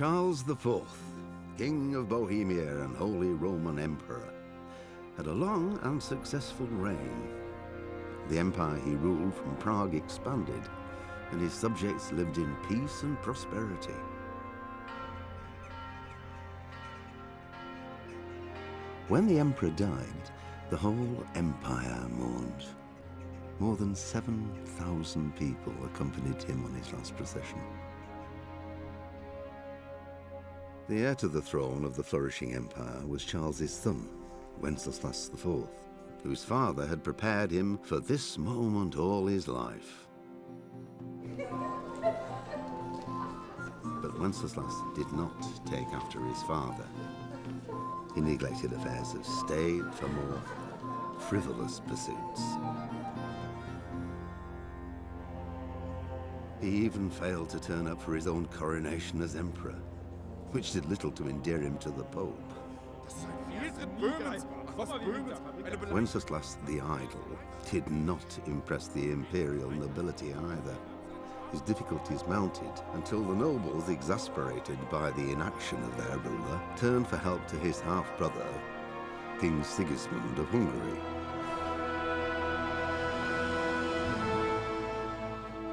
Charles IV, King of Bohemia and Holy Roman Emperor, had a long and successful reign. The empire he ruled from Prague expanded, and his subjects lived in peace and prosperity. When the emperor died, the whole empire mourned. More than 7,000 people accompanied him on his last procession. The heir to the throne of the flourishing empire was Charles's son, Wenceslas IV, whose father had prepared him for this moment all his life. But Wenceslas did not take after his father. He neglected affairs of state for more frivolous pursuits. He even failed to turn up for his own coronation as emperor, which did little to endear him to the Pope. Wenceslas the Idle did not impress the imperial nobility either. His difficulties mounted until the nobles, exasperated by the inaction of their ruler, turned for help to his half-brother, King Sigismund of Hungary.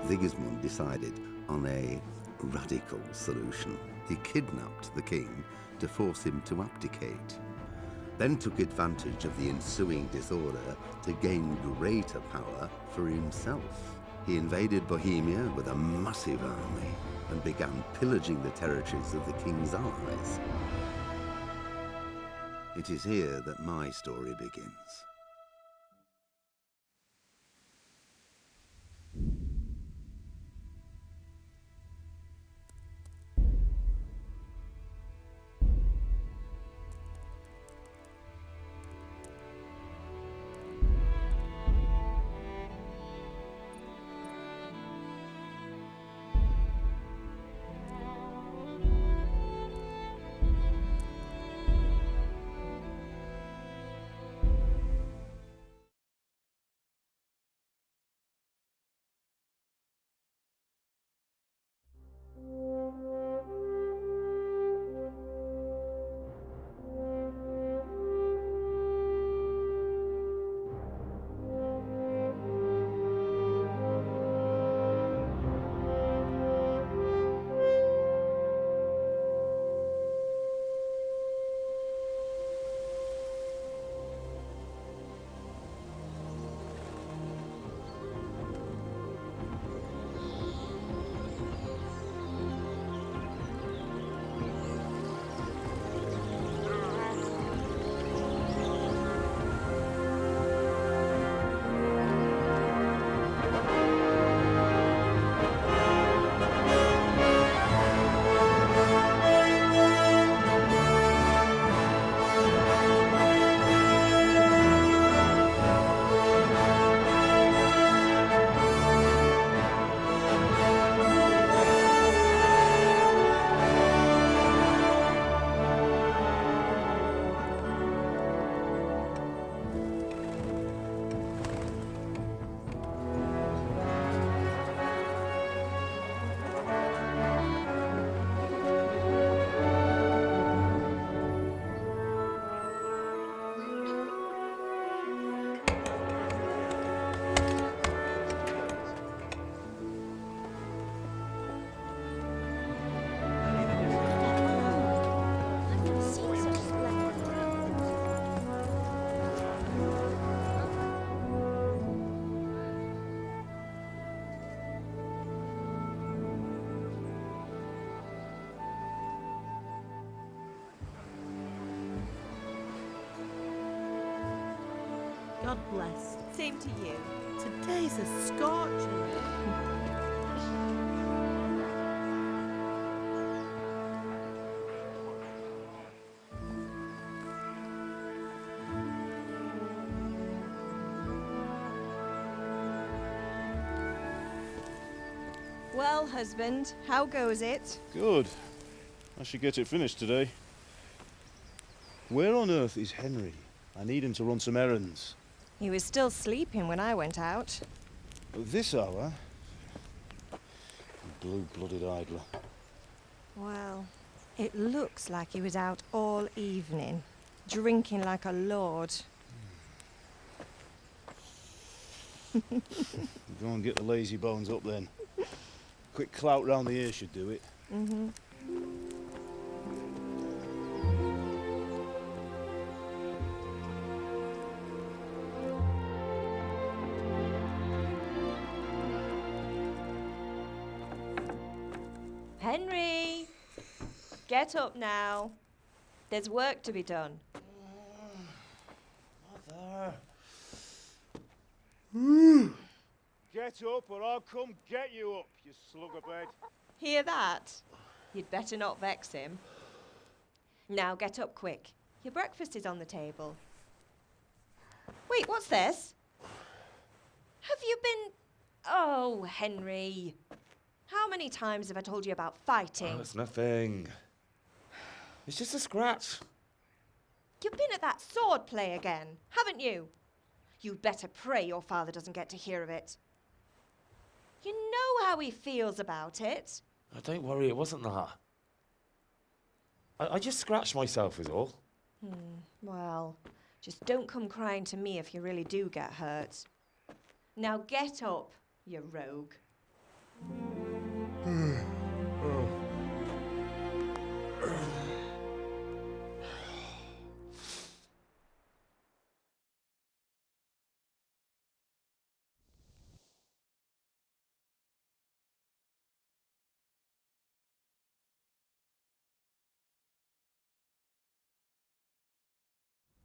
Sigismund decided on a radical solution. He kidnapped the king to force him to abdicate, then took advantage of the ensuing disorder to gain greater power for himself. He invaded Bohemia with a massive army and began pillaging the territories of the king's allies. It is here that my story begins. God bless. Same to you. Today's a scorcher. Well, husband, how goes it? Good. I should get it finished today. Where on earth is Henry? I need him to run some errands. He was still sleeping when I went out. At this hour? Blue-blooded idler. Well, It looks like he was out all evening, drinking like a lord. Go and get the lazy bones up then. Quick clout round the ear should do it. Mm-hmm. Henry! Get up now. There's work to be done. Mother. Get up or I'll come get you up, you slugabed. Hear that? You'd better not vex him. Now get up quick. Your breakfast is on the table. Wait, what's this? Have you been... Oh, Henry. How many times have I told you about fighting? Oh, it's nothing. It's just a scratch. You've been at that sword play again, haven't you? You'd better pray your father doesn't get to hear of it. You know how he feels about it. Oh, don't worry, it wasn't that. I just scratched myself is all. Well, just don't come crying to me if you really do get hurt. Now get up, you rogue.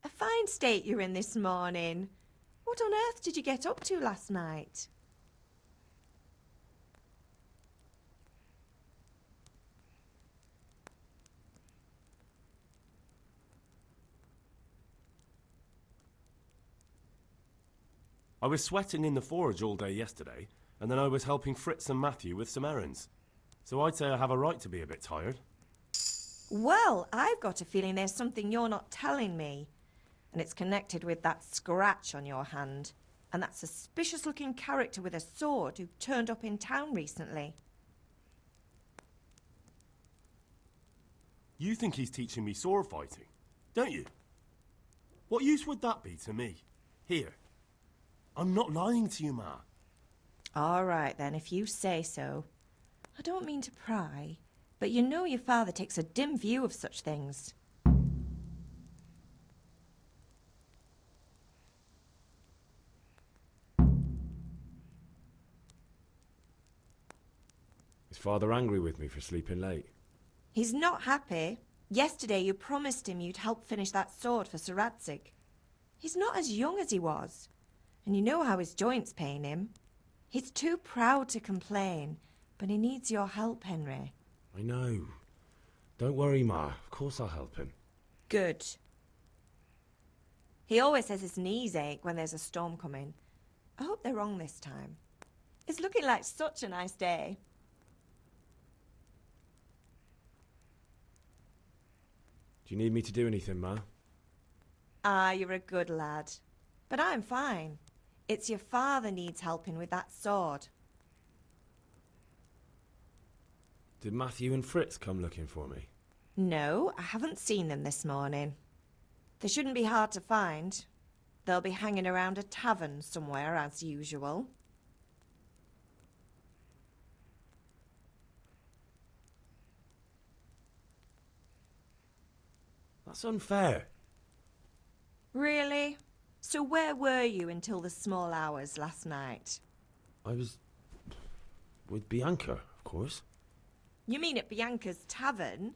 A fine state you're in this morning. What on earth did you get up to last night? I was sweating in the forge all day yesterday, and then I was helping Fritz and Matthew with some errands. So I'd say I have a right to be a bit tired. Well, I've got a feeling there's something you're not telling me. And it's connected with that scratch on your hand. And that suspicious-looking character with a sword who turned up in town recently. You think he's teaching me sword fighting, don't you? What use would that be to me? Here. I'm not lying to you, Ma. All right, then, if you say so. I don't mean to pry, but you know your father takes a dim view of such things. Is Father angry with me for sleeping late? He's not happy. Yesterday you promised him you'd help finish that sword for Sir Radzig. He's not as young as he was, and you know how his joints pain him. He's too proud to complain, but he needs your help, Henry. I know. Don't worry, Ma. Of course I'll help him. Good. He always says his knees ache when there's a storm coming. I hope they're wrong this time. It's looking like such a nice day. Do you need me to do anything, Ma? Ah, you're a good lad. But I'm fine. It's your father needs helping with that sword. Did Matthew and Fritz come looking for me? No, I haven't seen them this morning. They shouldn't be hard to find. They'll be hanging around a tavern somewhere as usual. That's unfair. Really? So where were you until the small hours last night? I was... with Bianca, of course. You mean at Bianca's tavern?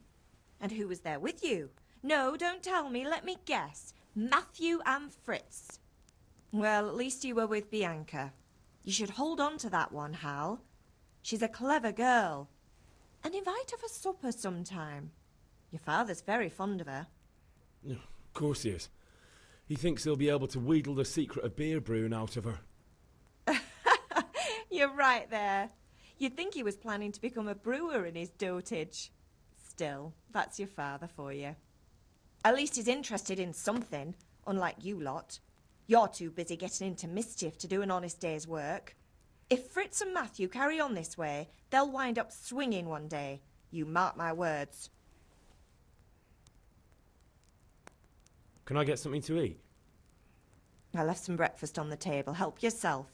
And who was there with you? No, don't tell me, let me guess. Matthew and Fritz. Well, at least you were with Bianca. You should hold on to that one, Hal. She's a clever girl. And invite her for supper sometime. Your father's very fond of her. Of course he is. He thinks he'll be able to wheedle the secret of beer brewing out of her. You're right there. You'd think he was planning to become a brewer in his dotage. Still, that's your father for you. At least he's interested in something, unlike you lot. You're too busy getting into mischief to do an honest day's work. If Fritz and Matthew carry on this way, they'll wind up swinging one day. You mark my words. Can I get something to eat? I left some breakfast on the table. Help yourself.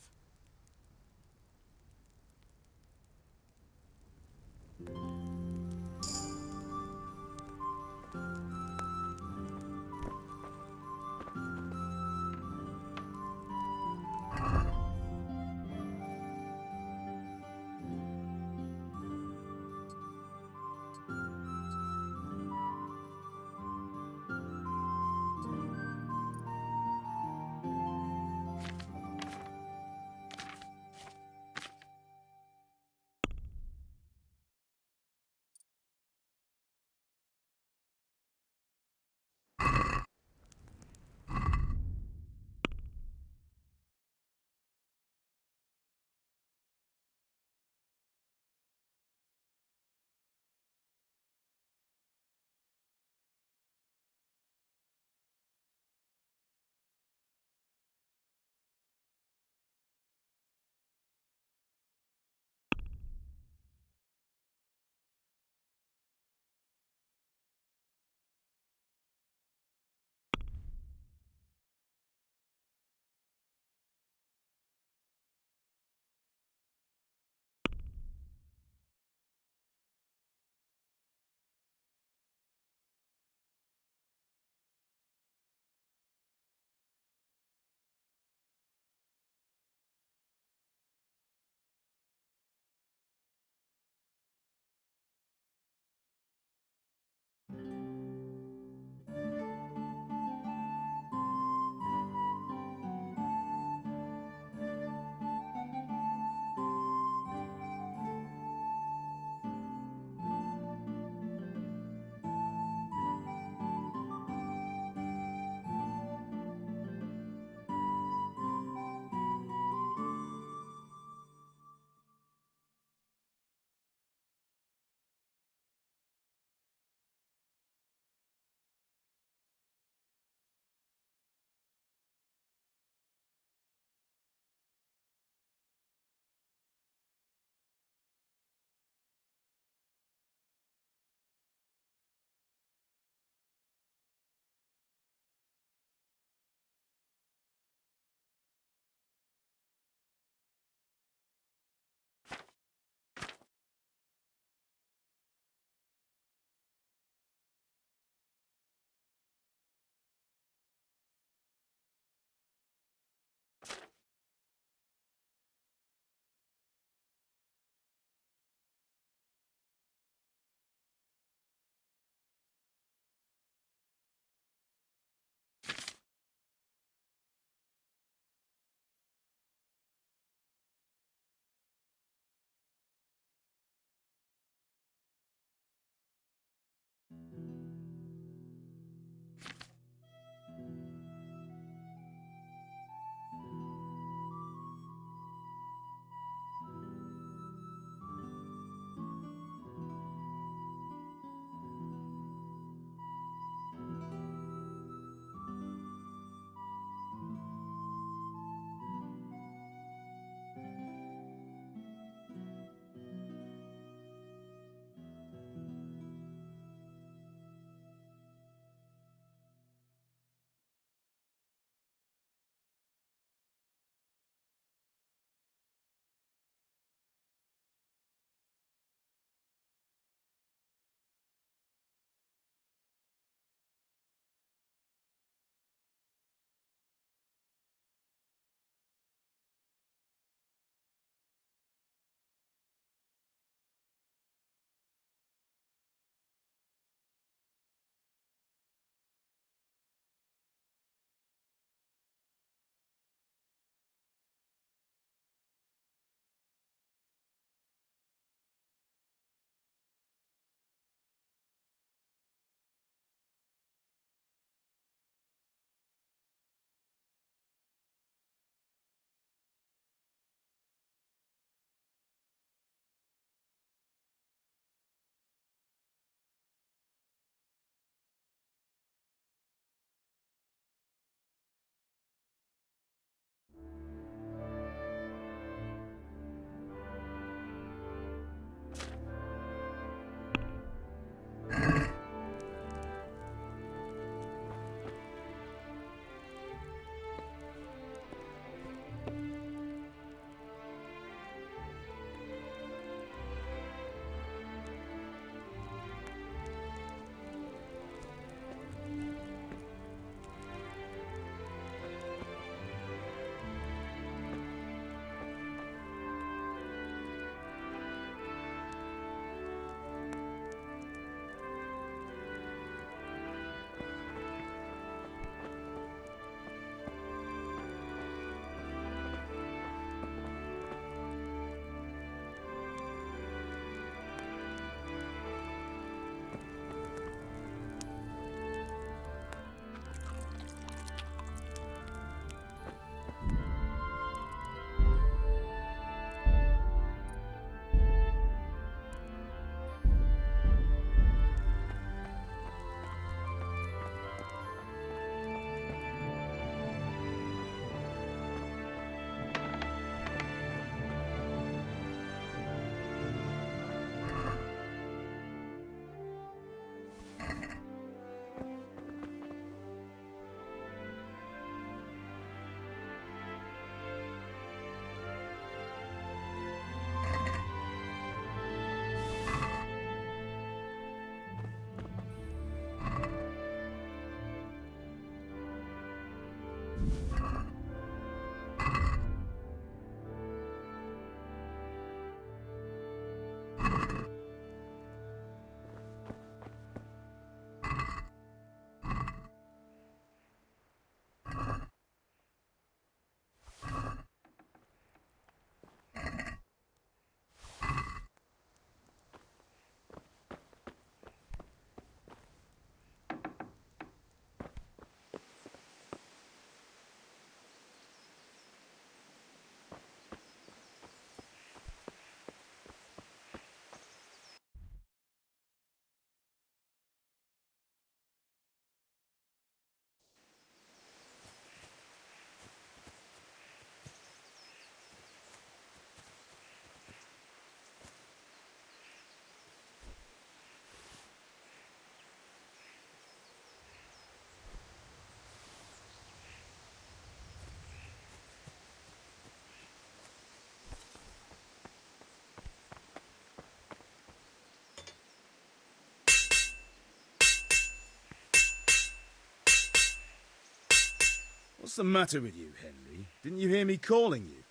What's the matter with you, Henry? Didn't you hear me calling you?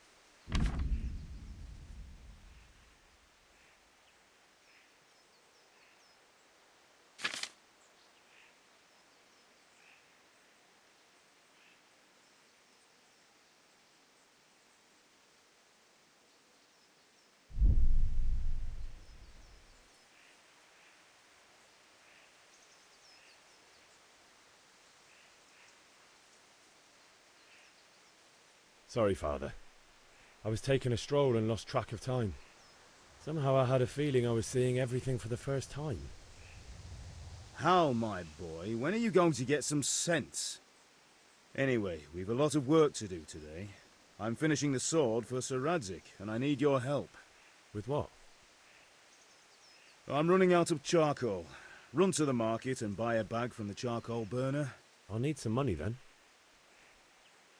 Sorry, Father. I was taking a stroll and lost track of time. Somehow I had a feeling I was seeing everything for the first time. Hal, my boy, when are you going to get some sense? Anyway, we've a lot of work to do today. I'm finishing the sword for Sir Radzig, and I need your help. With what? I'm running out of charcoal. Run to the market and buy a bag from the charcoal burner. I'll need some money then.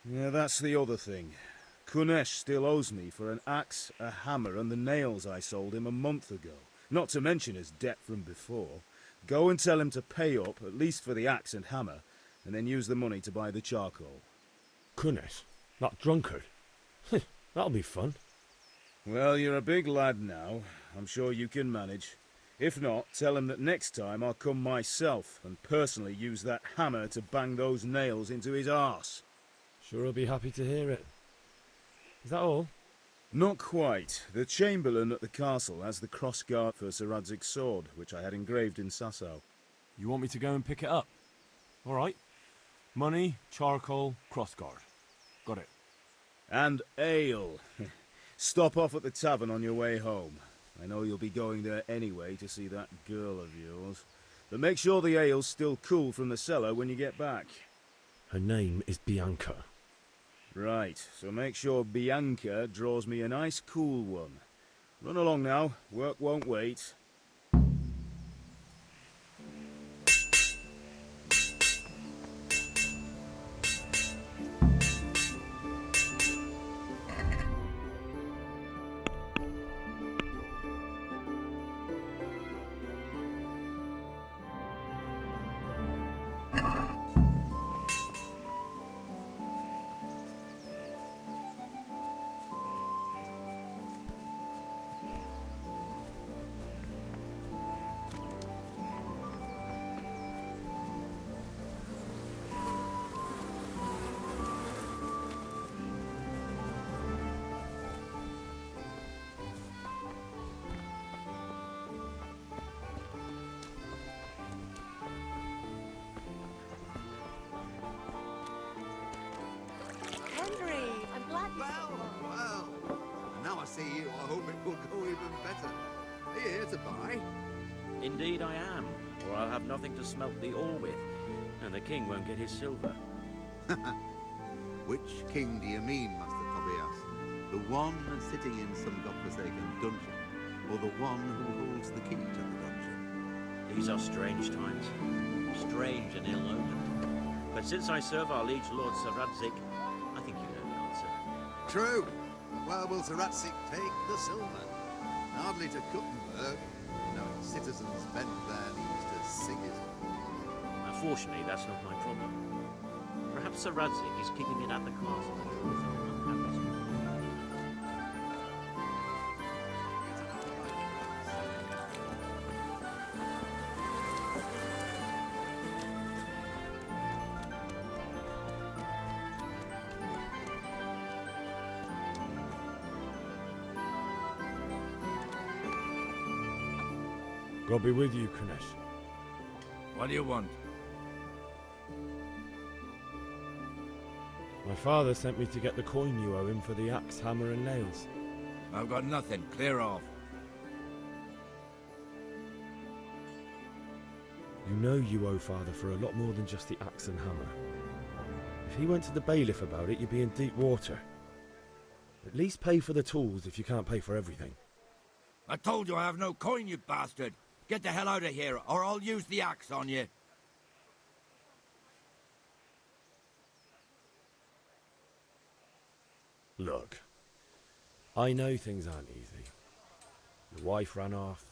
Yeah, that's the other thing. Kunesh still owes me for an axe, a hammer, and the nails I sold him a month ago. Not to mention his debt from before. Go and tell him to pay up, at least for the axe and hammer, and then use the money to buy the charcoal. Kunesh? That drunkard? That'll be fun. Well, you're a big lad now. I'm sure you can manage. If not, tell him that next time I'll come myself and personally use that hammer to bang those nails into his arse. Sure I'll be happy to hear it. Is that all? Not quite. The Chamberlain at the castle has the crossguard for Sir Radzig's sword, which I had engraved in Sasau. You want me to go and pick it up? All right. Money, charcoal, crossguard. Got it. And ale. Stop off at the tavern on your way home. I know you'll be going there anyway to see that girl of yours. But make sure the ale's still cool from the cellar when you get back. Her name is Bianca. Right, so make sure Bianca draws me a nice cool one. Run along now, work won't wait. Henry, I'm glad you got along. Well. And now I see you, I hope it will go even better. Are you here to buy? Indeed I am, or I'll have nothing to smelt the ore with, and the king won't get his silver. Which king do you mean, Master Tobias? The one sitting in some godforsaken dungeon, or the one who holds the key to the dungeon? These are strange times, strange and ill-omened. But since I serve our liege lord Sir Radzig, I think you know the answer. True. Where will Sir Radzig take the silver? Hardly to Kuttenberg, knowing citizens bend their knees to sing his. Unfortunately, that's not my problem. Perhaps Sir Radzig is keeping it at the castle with an unhappy spirit. God be with you, Kunesh. What do you want? My father sent me to get the coin you owe him for the axe, hammer and nails. I've got nothing. Clear off. You know you owe father for a lot more than just the axe and hammer. If he went to the bailiff about it, you'd be in deep water. At least pay for the tools if you can't pay for everything. I told you I have no coin, you bastard. Get the hell out of here, or I'll use the axe on you. Look, I know things aren't easy. Your wife ran off,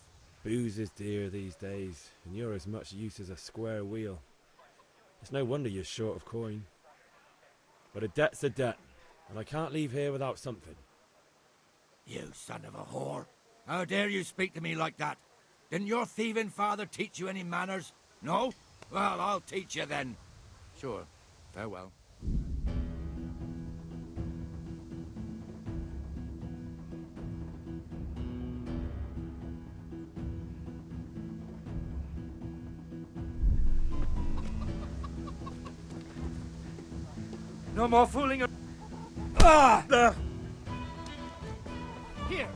booze is dear these days, and you're as much use as a square wheel. It's no wonder you're short of coin. But a debt's a debt, and I can't leave here without something. You son of a whore. How dare you speak to me like that? Didn't your thieving father teach you any manners? No? Well, I'll teach you then. Sure. Farewell. No more fooling. Ah! Here.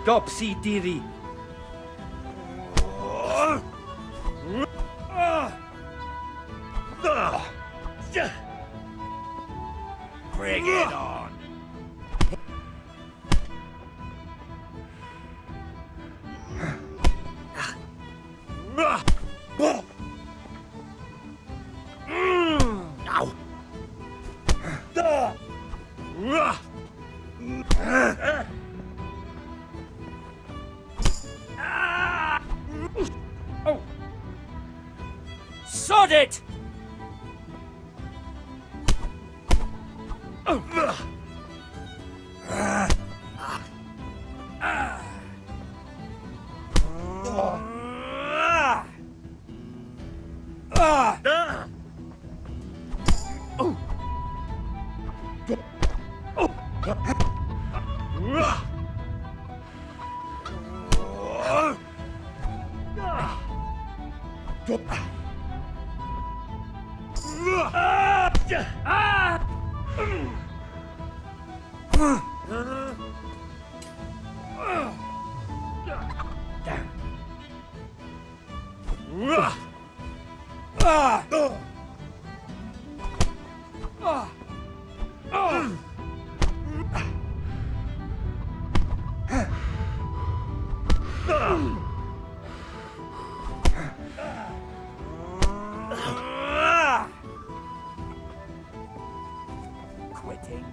Dopsy Diri. Bring it on. Sod it! Quitting.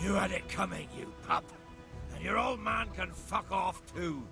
You had it coming, you pup. And your old man can fuck off too.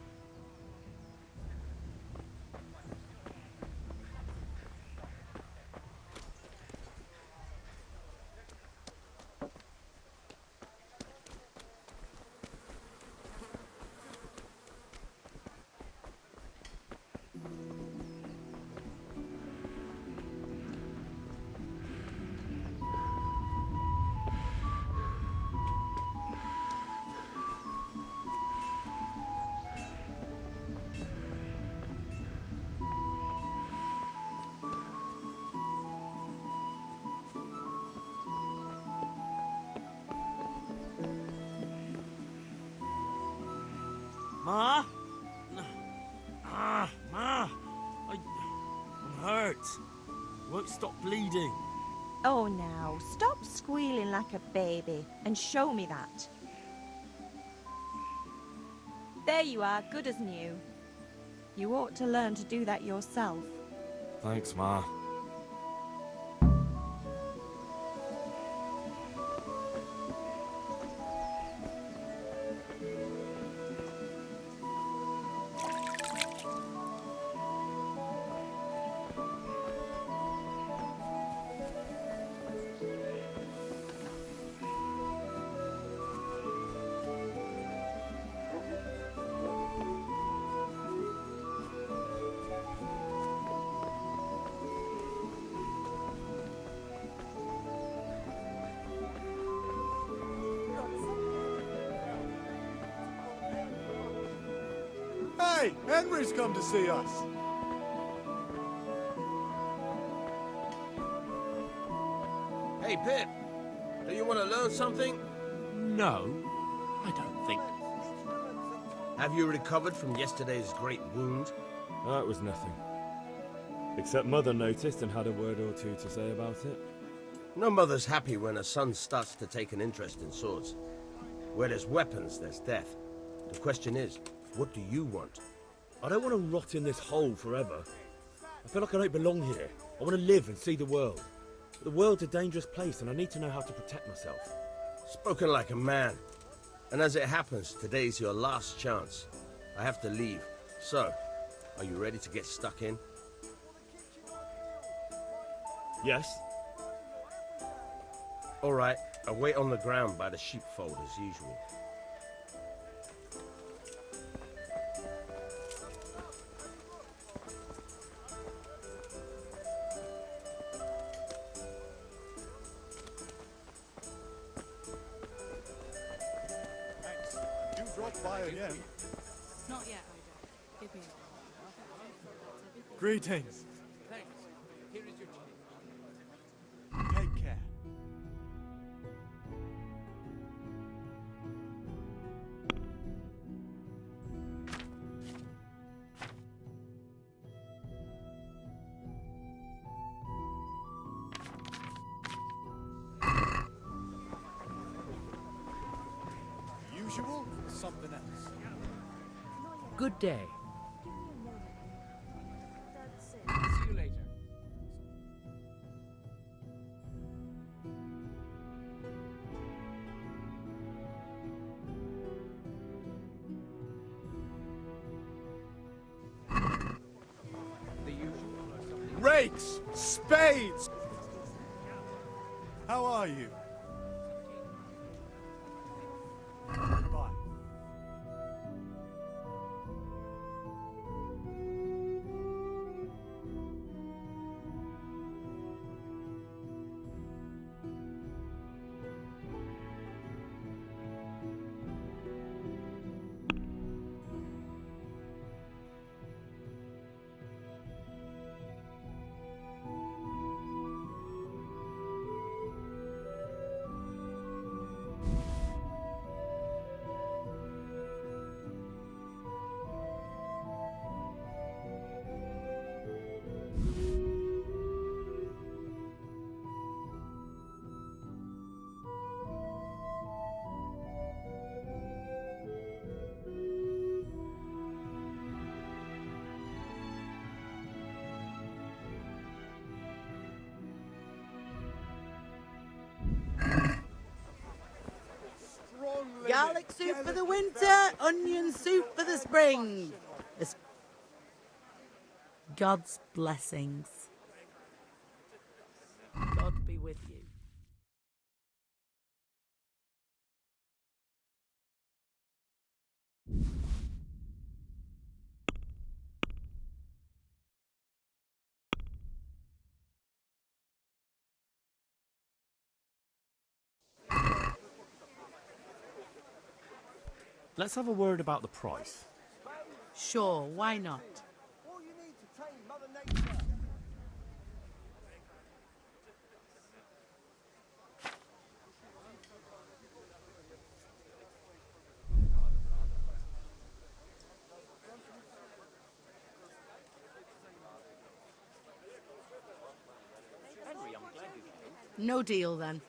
Ma? Ma! I'm hurt. Won't stop bleeding. Oh, now, stop squealing like a baby and show me that. There you are, good as new. You ought to learn to do that yourself. Thanks, Ma. Hey, Henry's come to see us. Hey, Pip. Do you want to learn something? No, I don't think. Have you recovered from yesterday's great wound? That was nothing. Except Mother noticed and had a word or two to say about it. No mother's happy when a son starts to take an interest in swords. Where there's weapons, there's death. The question is, what do you want? I don't want to rot in this hole forever. I feel like I don't belong here. I want to live and see the world. But the world's a dangerous place and I need to know how to protect myself. Spoken like a man. And as it happens, today's your last chance. I have to leave. So, are you ready to get stuck in? Yes? All right, I'll wait on the ground by the sheepfold as usual. You dropped by again. Not yet, Odo. Give me a Greetings. Thanks. Here is your change. Take care. Usual? Something else. Good day. See you later. The usual or something. Rakes! Spades! How are you? Goodbye. Garlic soup for the winter, onion soup for the spring. God's blessings. God be with you. Let's have a word about the price. Sure, why not? No deal then.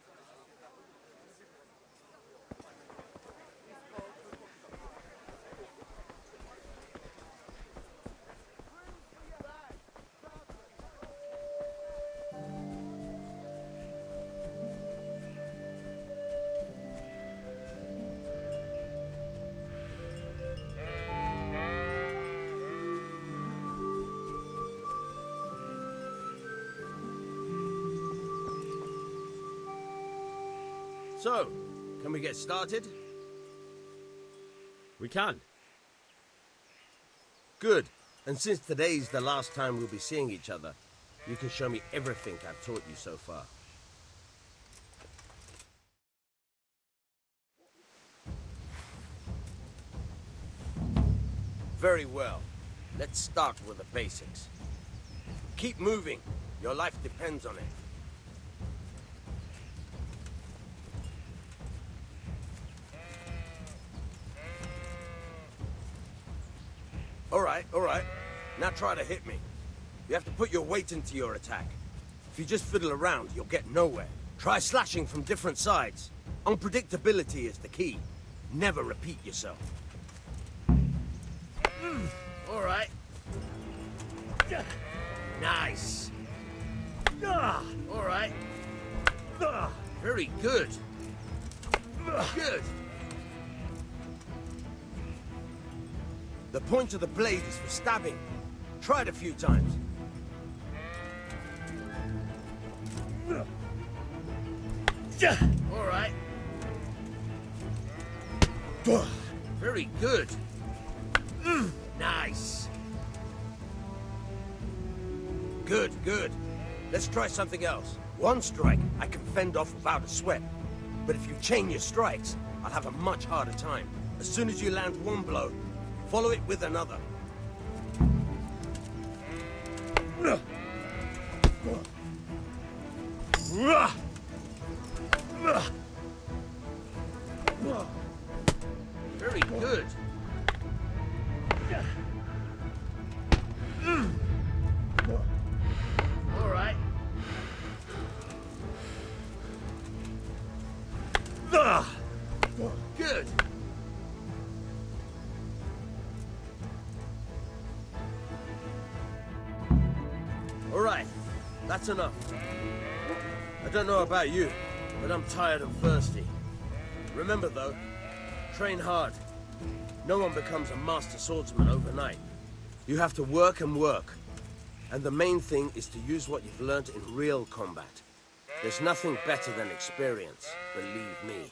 So, can we get started? We can. Good. And since today's the last time we'll be seeing each other, you can show me everything I've taught you so far. Very well. Let's start with the basics. Keep moving. Your life depends on it. All right. Now try to hit me. You have to put your weight into your attack. If you just fiddle around, you'll get nowhere. Try slashing from different sides. Unpredictability is the key. Never repeat yourself. All right. Nice. All right. Very good. Good. The point of the blade is for stabbing. Try it a few times. All right. Very good. Nice. Good. Let's try something else. One strike, I can fend off without a sweat. But if you chain your strikes, I'll have a much harder time. As soon as you land one blow, follow it with another. Very good. All right. Good. All right, that's enough. I don't know about you, but I'm tired and thirsty. Remember though, train hard. No one becomes a master swordsman overnight. You have to work and work. And the main thing is to use what you've learned in real combat. There's nothing better than experience, believe me.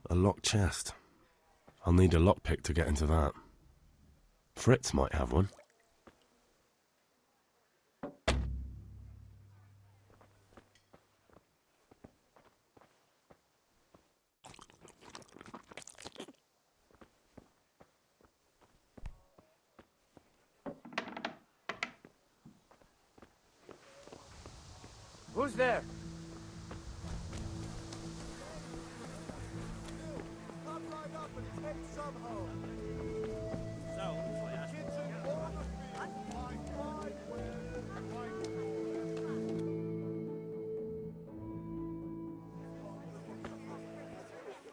A locked chest. I'll need a lockpick to get into that. Fritz might have one. Who's there?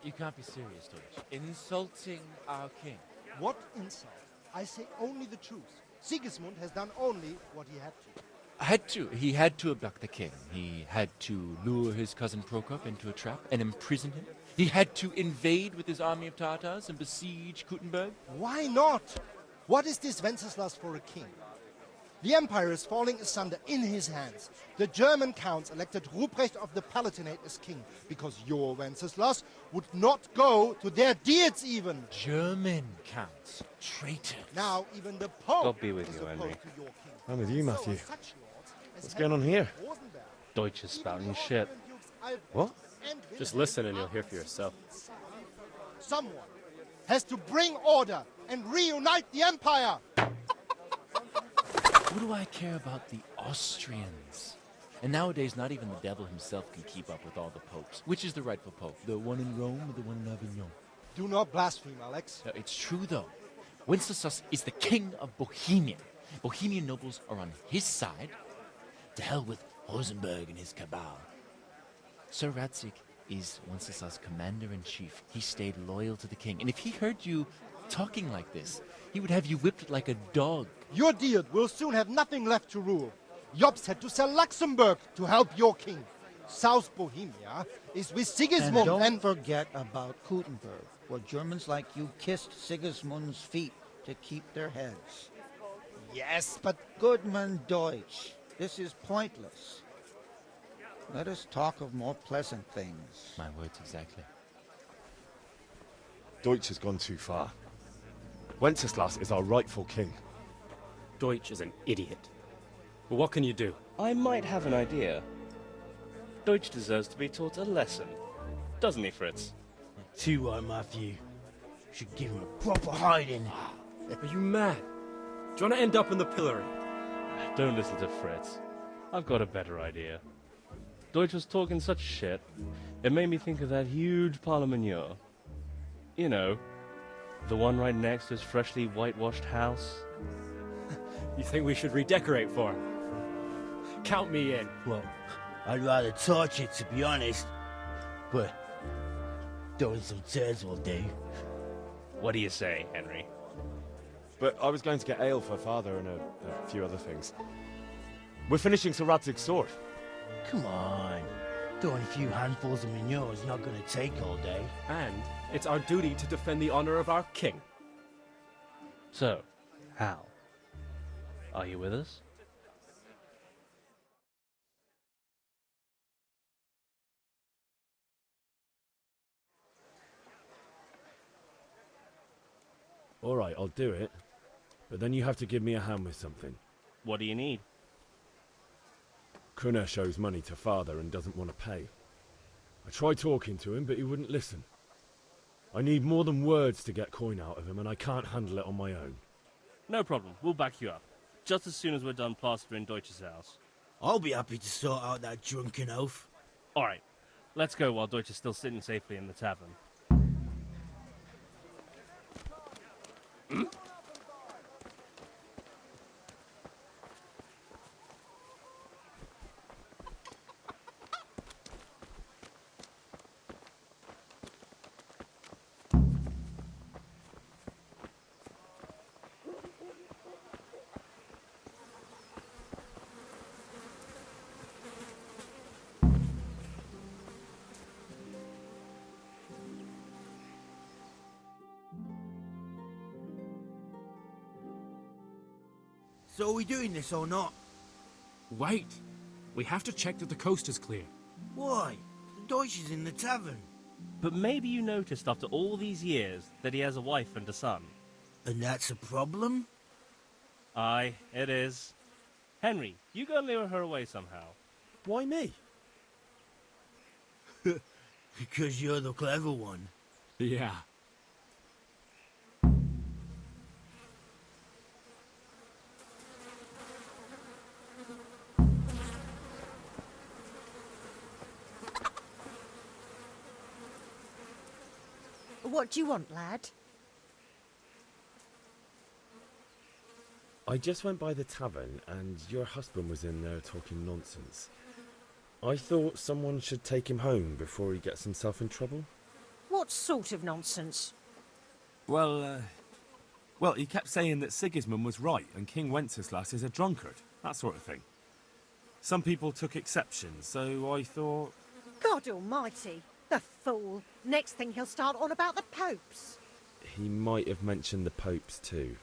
You can't be serious, Deutsch. Insulting our king. What insult? I say only the truth. Sigismund has done only what he had to. He had to abduct the king. He had to lure his cousin Prokop into a trap and imprison him. He had to invade with his army of Tatars and besiege Kuttenberg. Why not? What is this Wenceslas for a king? The empire is falling asunder in his hands. The German counts elected Ruprecht of the Palatinate as king because your Wenceslas would not go to their deeds even. German counts. Traitor. Now even the Pope God be with is you, opposed Henry. to your king. I'm with you, Matthew. So such lords as What's going on here? Rosenberg, Deutsch is spouting shit. Albrecht, What? and Just Wilhelm listen and you'll hear for yourself. Someone has to bring order and reunite the Empire. What do I care about the Austrians? And nowadays, not even the devil himself can keep up with all the popes. Which is the rightful pope? The one in Rome or the one in Avignon? Do not blaspheme, Alex. No, it's true, though. Wenceslas is the king of Bohemia. Bohemian nobles are on his side. To hell with Rosenberg and his cabal. Sir Radzik is Wenceslas' commander-in-chief. He stayed loyal to the king. And if he heard you talking like this, he would have you whipped like a dog. Your Diet will soon have nothing left to rule. Jobst had to sell Luxembourg to help your king. South Bohemia is with Sigismund and don't forget about Gutenberg, where Germans like you kissed Sigismund's feet to keep their heads. Yes, but... Goodman Deutsch, this is pointless. Let us talk of more pleasant things. My words exactly. Deutsch has gone too far. Wenceslas is our rightful king. Deutsch is an idiot. But what can you do? I might have an idea. Deutsch deserves to be taught a lesson. Doesn't he, Fritz? Too right, Matthew. Should give him a proper hiding. Are you mad? Do you want to end up in the pillory? Don't listen to Fritz. I've got a better idea. Deutsch was talking such shit, it made me think of that huge parliament. You know, the one right next to his freshly whitewashed house. You think we should redecorate for him? Count me in. Well, I'd rather torch it, to be honest. But throwing some tears will do. What do you say, Henry? But I was going to get ale for Father and a few other things. We're finishing Sir Radzig's sword. Come on. Throwing a few handfuls of manure is not going to take all day. And it's our duty to defend the honor of our king. So, Hal, are you with us? All right, I'll do it. But then you have to give me a hand with something. What do you need? Kunesh owes money to Father and doesn't want to pay. I tried talking to him, but he wouldn't listen. I need more than words to get coin out of him, and I can't handle it on my own. No problem. We'll back you up. Just as soon as we're done plastering Deutsch's house. I'll be happy to sort out that drunken oaf. All right. Let's go while Deutsch is still sitting safely in the tavern. So are we doing this or not? Wait. We have to check that the coast is clear. Why? The Deutsch is in the tavern. But maybe you noticed after all these years that he has a wife and a son. And that's a problem? Aye, it is. Henry, you go and lure her away somehow. Why me? Because you're the clever one. Yeah. What do you want, lad? I just went by the tavern and your husband was in there talking nonsense. I thought someone should take him home before he gets himself in trouble. What sort of nonsense? Well, he kept saying that Sigismund was right and King Wenceslas is a drunkard, that sort of thing. Some people took exception, so I thought... God almighty, the fool. Next thing he'll start on about the popes. He might have mentioned the popes too.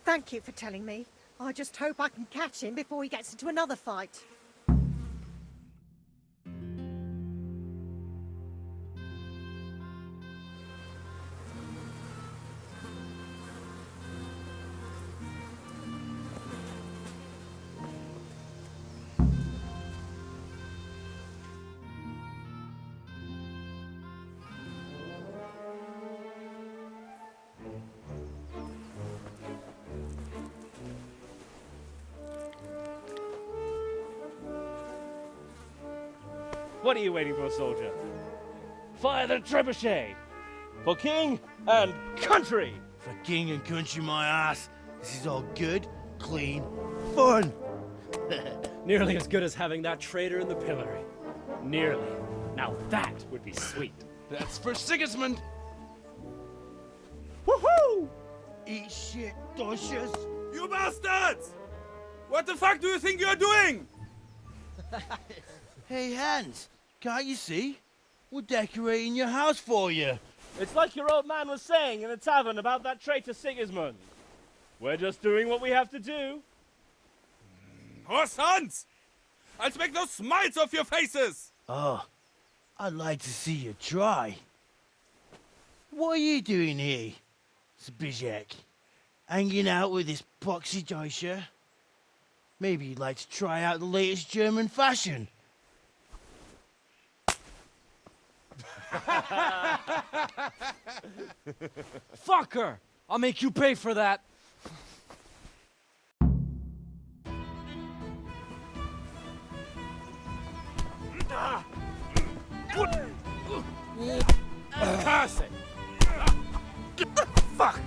Thank you for telling me. I just hope I can catch him before he gets into another fight. What are you waiting for, soldier? Fire the trebuchet! For king and country! For king and country, my ass. This is all good, clean, fun. Nearly as good as having that traitor in the pillory. Nearly. Now that would be sweet. That's for Sigismund! Woohoo! Eat shit, doshes. You bastards! What the fuck do you think you're doing? Hey, Hans, can't you see? We're decorating your house for you. It's like your old man was saying in the tavern about that traitor Sigismund. We're just doing what we have to do. Oh, sons! I'll make those smiles off your faces! Oh, I'd like to see you try. What are you doing here, Zbigniew? Hanging out with this poxy Deutscher? Maybe you'd like to try out the latest German fashion. Fucker! I'll make you pay for that. Curse it! Fuck!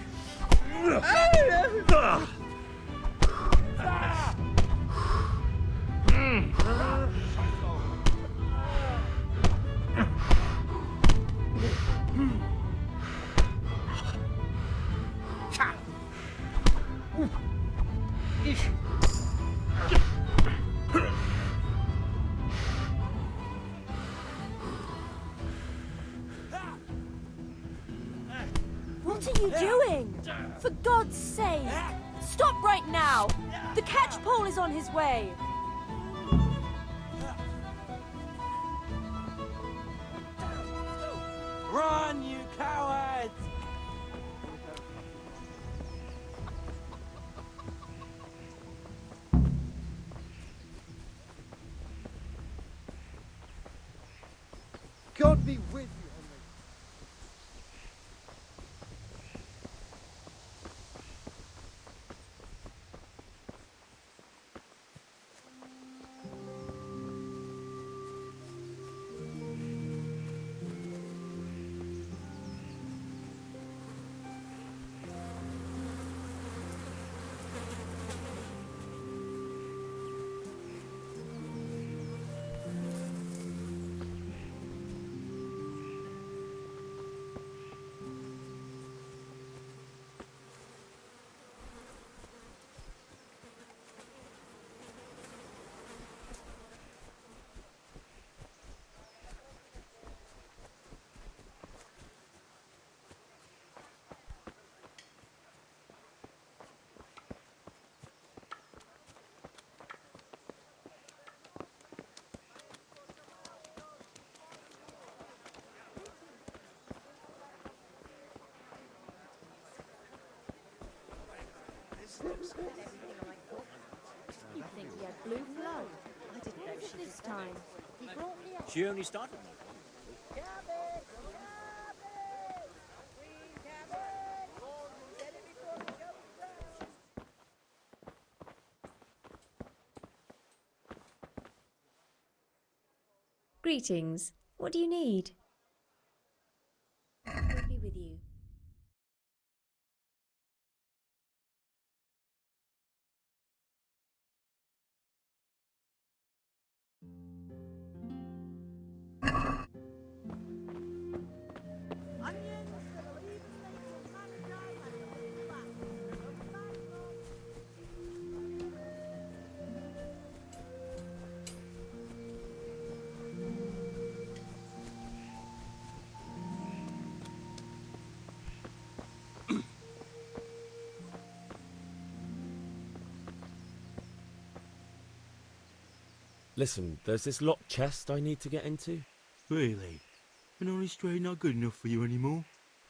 What are you doing? For God's sake! Stop right now! The catchpole is on his way! Run, you cowards! God be with you, Henry. You'd think he had blue blood. I didn't know she this time. She only started. Greetings. What do you need? I'll be with you. Listen, there's this locked chest I need to get into. Really? And honest trade not good enough for you anymore?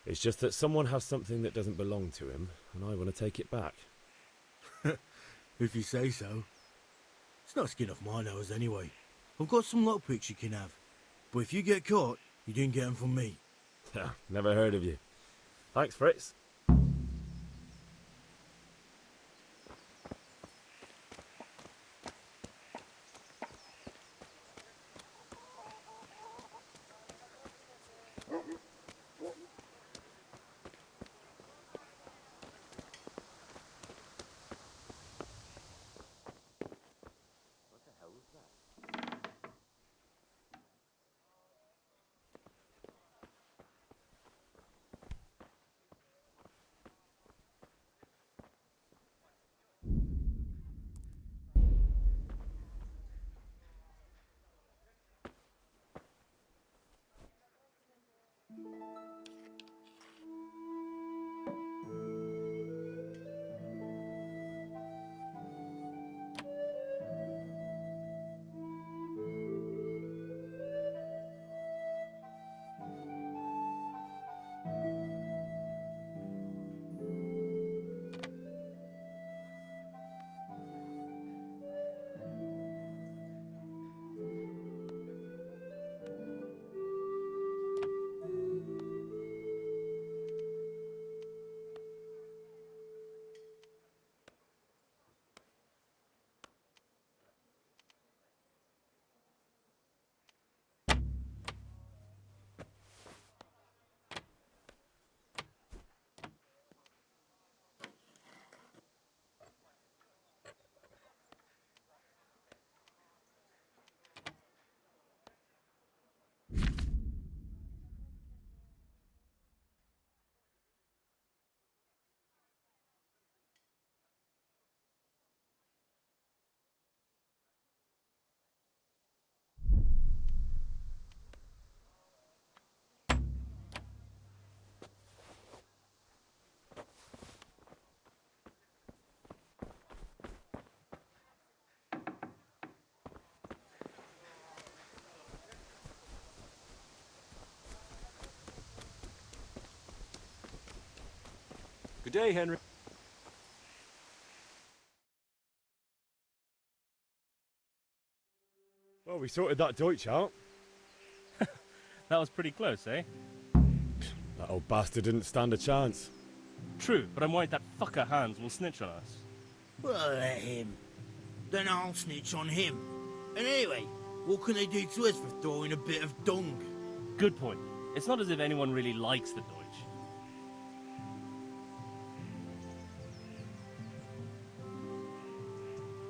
It's just that someone has something that doesn't belong to him, and I want to take it back. If you say so. It's not skin off my nose anyway. I've got some lockpicks you can have. But if you get caught, you didn't get them from me. Never heard of you. Thanks, Fritz. Good day, Henry. Well, we sorted that Deutsch out. That was pretty close, eh? That old bastard didn't stand a chance. True, but I'm worried that fucker Hans will snitch on us. Well, let him. Then I'll snitch on him. And anyway, what can they do to us for throwing a bit of dung? Good point. It's not as if anyone really likes the Deutsch.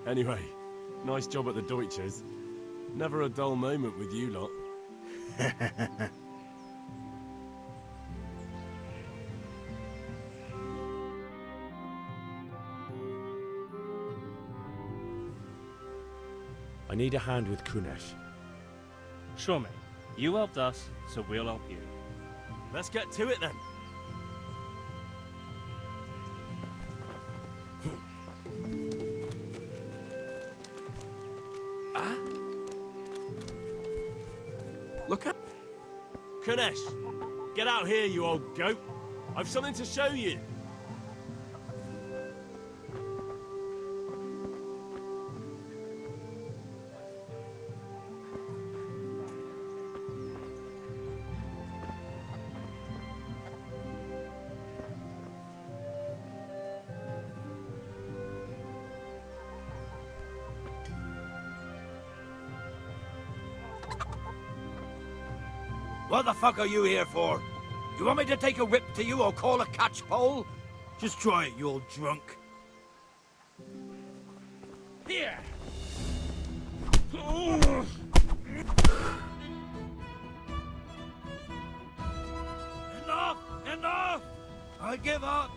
Anyway, nice job at the Deutsches. Never a dull moment with you lot. I need a hand with Kunesh. Sure, mate. You helped us, so we'll help you. Let's get to it then. Look at... Kunesh, get out here, you old goat. I've something to show you. What the fuck are you here for? You want me to take a whip to you or call a catchpole? Just try it, you old drunk. Here! Enough! Enough! I give up.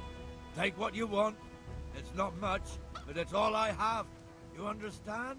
Take what you want. It's not much, but it's all I have. You understand?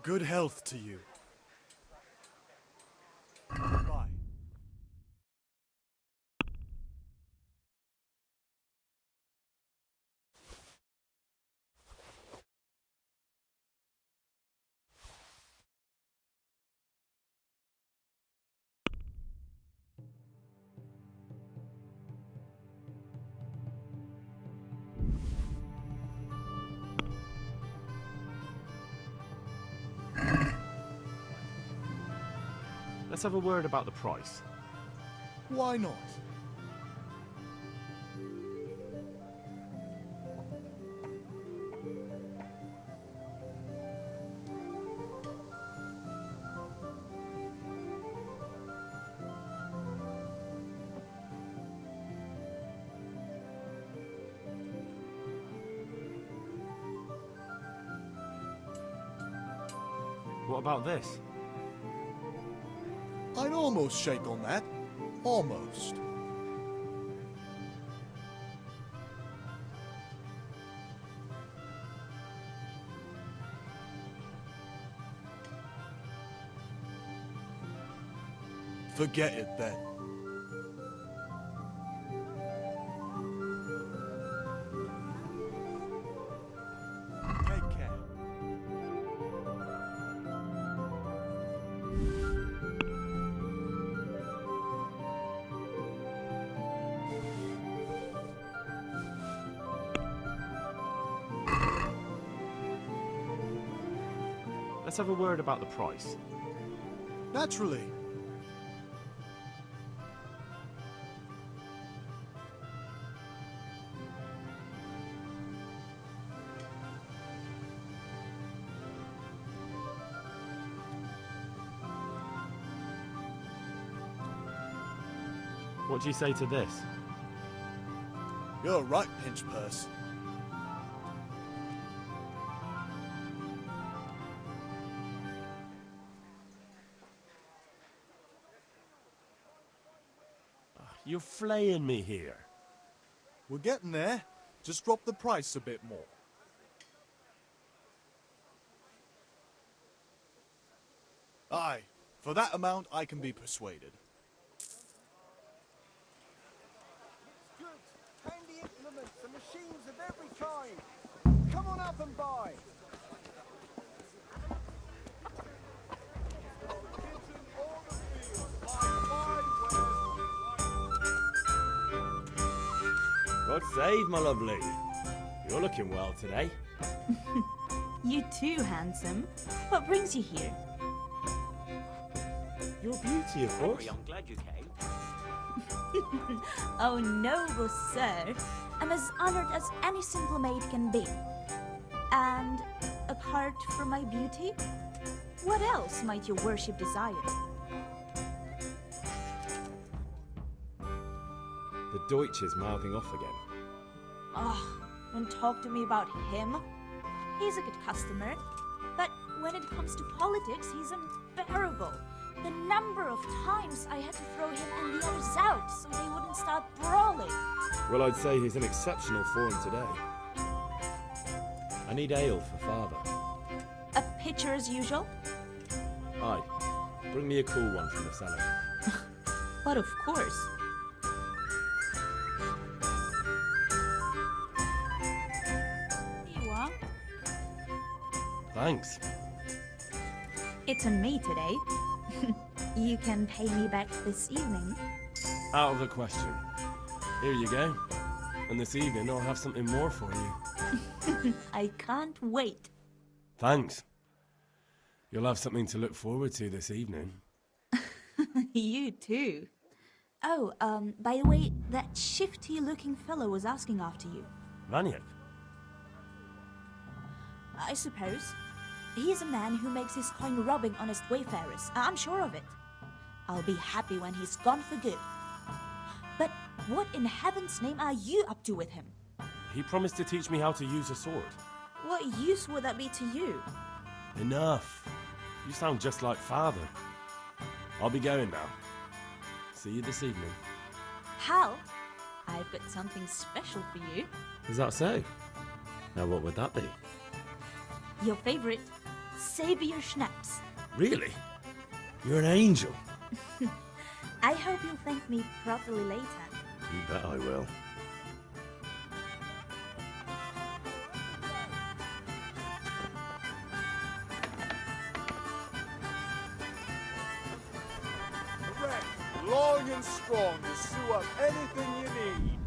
Good health to you. Bye. Let's have a word about the price. Why not? What about this? I'd almost shake on that. Almost. Forget it then. Take care. let's have a word about the price. Naturally. What do you say to this? You're right, Pinch Purse. You're flaying me here. We're getting there. Just drop the price a bit more. Aye, for that amount I can be persuaded. Handy implements and machines of every kind. Come on up and buy. God save, my lovely. You're looking well today. You too, handsome. What brings you here? Your beauty, of course. I'm glad you came. Oh, noble sir. I'm as honored as any simple maid can be. And apart from my beauty, what else might your worship desire? The Deutsch is mouthing off again. Oh, don't talk to me about him. He's a good customer. But when it comes to politics, he's unbearable. The number of times I had to throw him and the others out so they wouldn't start brawling. Well, I'd say he's in exceptional form today. I need ale for father. A pitcher as usual? Aye. Bring me a cool one from the cellar. But of course. Here you are. Thanks. It's on me today. You can pay me back this evening. Out of the question. Here you go. And this evening I'll have something more for you. I can't wait. Thanks. You'll have something to look forward to this evening. You too. Oh, by the way, that shifty-looking fellow was asking after you. Vaniak? I suppose. He's a man who makes his coin robbing honest wayfarers. I'm sure of it. I'll be happy when he's gone for good. But what in heaven's name are you up to with him? He promised to teach me how to use a sword. What use would that be to you? Enough. You sound just like father. I'll be going now. See you this evening. Hal, I've got something special for you. Is that so? Now what would that be? Your favorite, Sabier Schnapps. Really? You're an angel. I hope you'll thank me properly later. You bet I will. Correct. Long and strong to sew up anything you need.